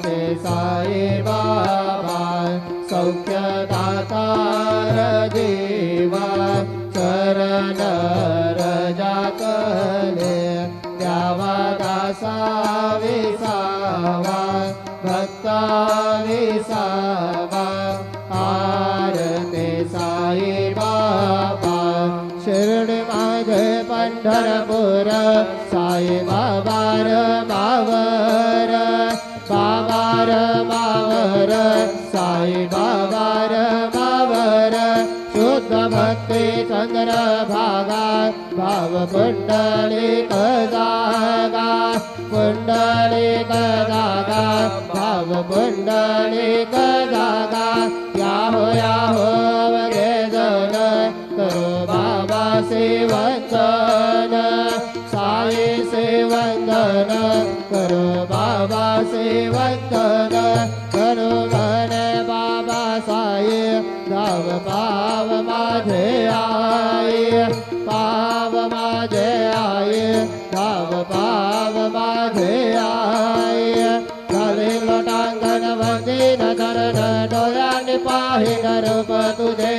ते साई बाबा सौख्यदातार देवा चरण रजा कले द्यावा दासा विसावा भक्ता विसावा आरते साई बाबा शिर्डी माझे पंढरपूर साई बाबार मावर बाबार मावर साई बाबार मावर शुद्ध भक्ती चंद्र भागा भाव पुंडलिक जागा पुंडलिक जागा भाव पुंडलिक जागा याहो वगे जन करो बाबा सेवंदन साई सेवंदन करो बाबा सेवंदन करो म्हणे बाबा साई धाव पाव माझे आई पाव माझे आई धाव पाव माझे आई झाले लोटांगण वंदीन चरण डोळ्याने पाहिन रूप तुझे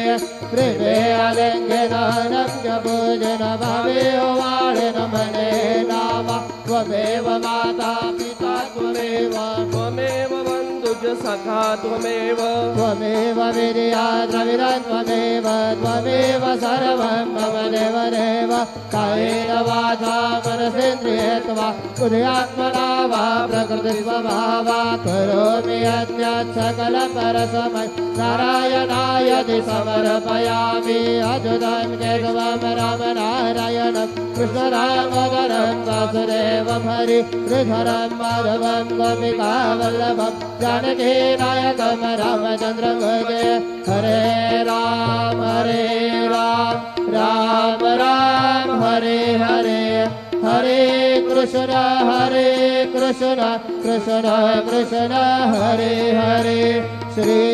प्रेमे आलिंगन नम्य पूजन भावे ओवाळेन म्हणे नावा त्वमेव माता पिता त्वमेव त्वमेव बन्धुज सखा त्वमेव त्वमेव विद्या द्रविणं त्वमेव त्वमेव सर्वं मम देवदेव कायेन वाचा मनसेन्द्रियेर्वा बुद्ध्यात्मना वा प्रकृतिस्वभावा करोमि यज्ञात् सकलपरसमय नारायणाय समर्पयामि अच्युतं केशवं रामनारायणं कृष्णरामोदरं वासुदेवं हरिहरं माधवं गोपिकावल्लभं जानकीनायकं रामचन्द्रं भजे हरे राम राम राम हरे हरे हरे कृष्ण कृष्ण कृष्ण हरे हरे श्री